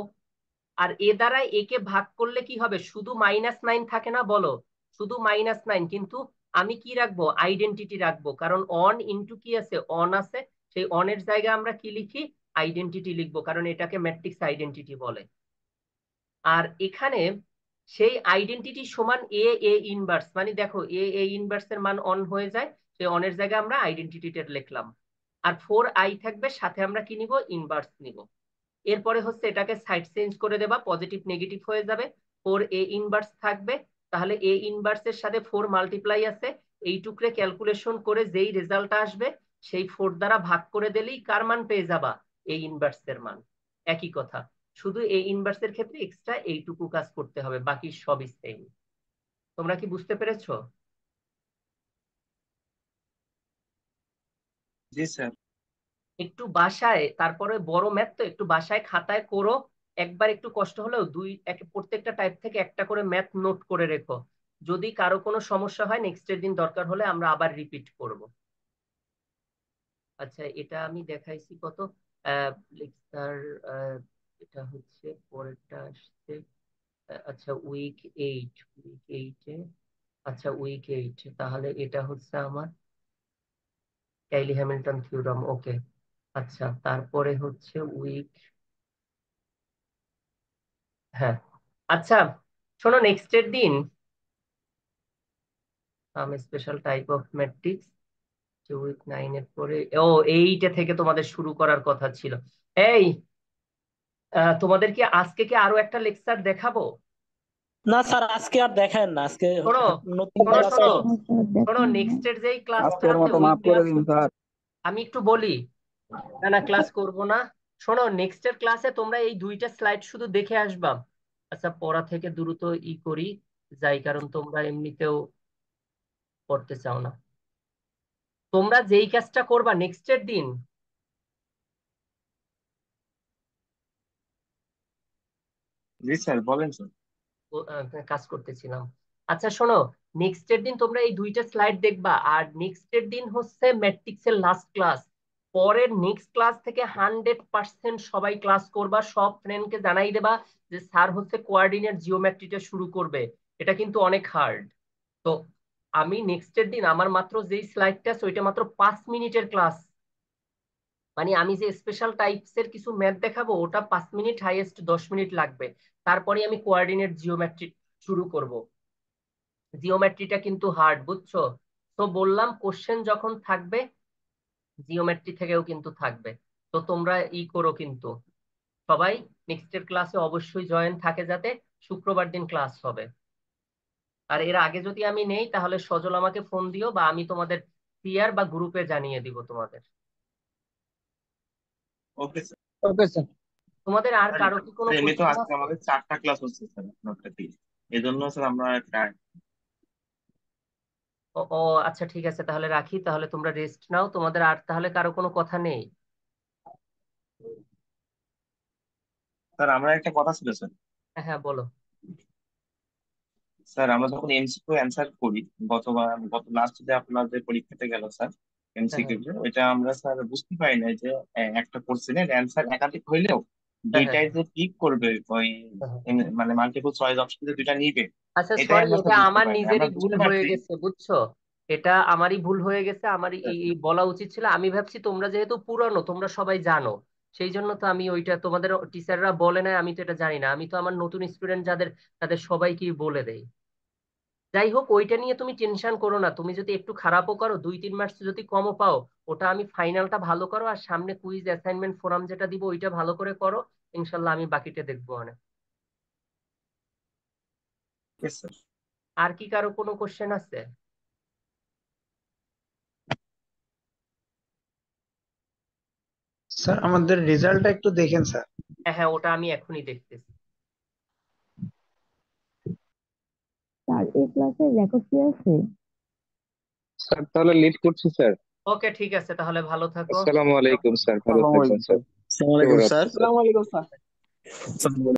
আর এ দ্বারা একে ভাগ করলে কি হবে, শুধু -9 থাকে না, বলো, শুধু -9, কিন্তু আমি কি রাখবো, আইডেন্টিটি রাখবো, কারণ অন ইনটু কি আছে, অন আছে, সেই অনের জায়গায় আমরা কি লিখি, আইডেন্টিটি লিখবো, কারণ এটাকে ম্যাট্রিক্স আইডেন্টিটি বলে। আর এখানে সেই আইডেন্টিটি সমান এ এ ইনভার্স, মানে দেখো এ এ ইনভার্স এর মান অন হয়ে যায়, সেই অনের জায়গায় আমরা আইডেন্টিটিটা লিখলাম। আর 4i থাকবে, সাথে আমরা কি নিব, ইনভার্স নিব। এরপরে হচ্ছে এটাকে সাইড চেঞ্জ করে দেবা, পজিটিভ নেগেটিভ হয়ে যাবে, 4a ইনভার্স থাকবে। তাহলে এ ইনভার্স এর সাথে 4 মাল্টিপ্লাই আছে, এইটুকরে ক্যালকুলেশন করে যেই রেজাল্ট আসবে সেই 4 দ্বারা ভাগ করে দিলেই কার মান পেয়ে যাবা, এ ইনভার্স এর মান। একই কথা, শুধু এ ইনভার্স এর ক্ষেত্রে এক্সট্রা এইটুকু কাজ করতে হবে, বাকি সবই সেম। তোমরা কি বুঝতে পেরেছো? জি স্যার। একটু বাসায়, তারপরে বড় ম্যাথ তো, একটু বাসায় খাতায় করো, একবার একটু কষ্ট হলেও প্রত্যেকটা টাইপ থেকে একটা করে ম্যাথ নোট করে রেখো। যদি কারো কোনো সমস্যা হয় নেক্সটের দিন দরকার হলে আমরা আবার রিপিট করব। আচ্ছা, এটা আমি দেখাইছি কত লেকচার, এটা হচ্ছে পরেরটা আসছে। আচ্ছা উইক 8 আচ্ছা উইক 8 তাহলে এটা হচ্ছে আমার কাইলি হ্যামিল্টন থিওরাম, ওকে। আচ্ছা তারপরে হচ্ছে হ্যাঁ, আচ্ছা শোনো, নেক্সটের দিন special type of matrix, week 9 এর পরে, ও এইটা থেকে তোমাদের শুরু করার কথা ছিল। এই তোমাদের কি আজকে কি আরো একটা লেকচার দেখাবো? না স্যার, আজকে আর দেখায় না, আজকে শোনো নতুন শোনো ক্লাস শোনো হবে। শোনো, নেক্সটের যেই ক্লাসটা আজকের আছে মতো ওই মাফ করে ক্লাস, দিন স্যার। আমি একটু বলি, না না ক্লাস করব না। শোনো, নেক্সটের ক্লাসে তোমরা এই দুইটা স্লাইড শুধু দেখে আসবা। আচ্ছা পড়া থেকে দ্রুত করি যাই, কারণ তোমরা এমনিতেও পড়তে চাও না। তোমরা যেই কাজটা করবা নেক্সটের দিন, জি স্যার, বলেন স্যার। কাজ করতেছিলাম। আচ্ছা শোনো, নেক্সটের দিন তোমরা এই দুইটা স্লাইড দেখবা, আর নেক্সটের দিন হচ্ছে ম্যাট্রিক্সের লাস্ট ক্লাস। পরের নেক্সট ক্লাস থেকে 100% সবাই ক্লাস করবা, সব ফ্রেন্ডকে জানাই দেবা যে স্যার হচ্ছে কোঅর্ডিনেট জিওমেট্রিটা শুরু করবে। এটা কিন্তু অনেক হার্ড। তো আমি নেক্সটের দিন আমার মাত্র যেই স্লাইডটা আছে ওইটা মাত্র 5 মিনিটের ক্লাস, মানে আমি যে স্পেশাল টাইপস এর কিছু ম্যাথ দেখাবো ওটা 5 মিনিট, হাইয়েস্ট 10 মিনিট লাগবে। তারপরে আমি কোঅর্ডিনেট জিওমেট্রি শুরু করব। জিওমেট্রিটা কিন্তু হার্ড, বুঝছো? তো বললাম কোশ্চেন যখন থাকবে জিওমেট্রি থেকেও কিন্তু থাকবে। তো তোমরা করো কিন্তু সবাই, নেক্সটের ক্লাসে অবশ্যই জয়েন থাকে, যাতে শুক্রবার দিন ক্লাস হবে। আর এর আগে যদি আমি নেই তাহলে সজল আমাকে ফোন দিও, বা আমি তোমাদের সিআর বা গ্রুপে জানিয়ে দিব তোমাদের। Okay sir. Okay sir. তোমাদের আর স্যার কারো কি কোনো এমনি তো কোশ্চেন আজকে আছে? আমাদের 4টা ক্লাস হচ্ছে স্যার, আপনারটা দিয়ে এই জন্য স্যার আমরা একটা। ও ও, আচ্ছা ঠিক আছে, তাহলে রাখি, তাহলে তোমরা রেস্ট নাও। তোমাদের আর তাহলে কারো কোনো কথা নেই? স্যার আমরা একটা কথা ছিল স্যার। হ্যাঁ হ্যাঁ বলো। স্যার আমরা যখন এমসিকিউ অ্যান্সার করি, গত লাস্ট যে আপনার যে পরীক্ষাতে গেল স্যার, হ্যাঁ হ্যাঁ এমসিকিউ ওইটা আমরা স্যার বুঝতে পারি না যে একটা কোশ্চেনের অ্যান্সার একাধিক হইলেও হ্যাঁ হ্যাঁ দুইটাই যে পিক করবে ওই হ্যাঁ হ্যাঁ। মানে মাল্টিপল চয়েস অপশন যে দুইটা নিবে, আচ্ছা এটাই সরি, আমরা এটা স্যার বুঝতে আমার পারি না। আমরা নিজেরই ভুল বুঝতে হয়ে পারছি। গেছে, বুঝছো? এটা আমারই ভুল হয়ে গেছে, আমার এই বলা উচিত ছিল। আমি ভাবছি তোমরা যেহেতু পুরানো, তোমরা সবাই জানো, সেই জন্য তো আমি ওইটা, তোমাদের টিচাররা বলে নাই, আমি তো এটা জানি না। আমি তো আমার নতুন স্টুডেন্ট যাদের, তাদের সবাইকে বলে দেই। যাই হোক, ওইটা নিয়ে তুমি টেনশন করো না। তুমি যদি একটু খারাপও করো, 2-3 মার্কস যদি কমও পাও, ওটা আমি ফাইনালটা ভালো করো, আর সামনে কুইজ অ্যাসাইনমেন্ট ফোরাম যেটা দিব ওইটা ভালো করে করো। ইনশাল্লাহ আমি বাকিটা দেখবো অনেক। Yes, sir. আর কি কারো কোনো কোশ্চেন আছে? স্যার আমাদের রেজাল্টটা একটু দেখেন স্যার। হ্যাঁ হ্যাঁ, ওটা আমি এখনই দেখতেছি। স্যার এই ক্লাসের রেকর্ড কি আছে? স্যার তাহলে লিড করছি স্যার। ওকে, ঠিক আছে, তাহলে ভালো থাকো। আসসালামু আলাইকুম স্যার, ভালো থাকবেন স্যার। আসসালামু আলাইকুম স্যার। শুভরাত্রি স্যার। আসসালামু আলাইকুম স্যার।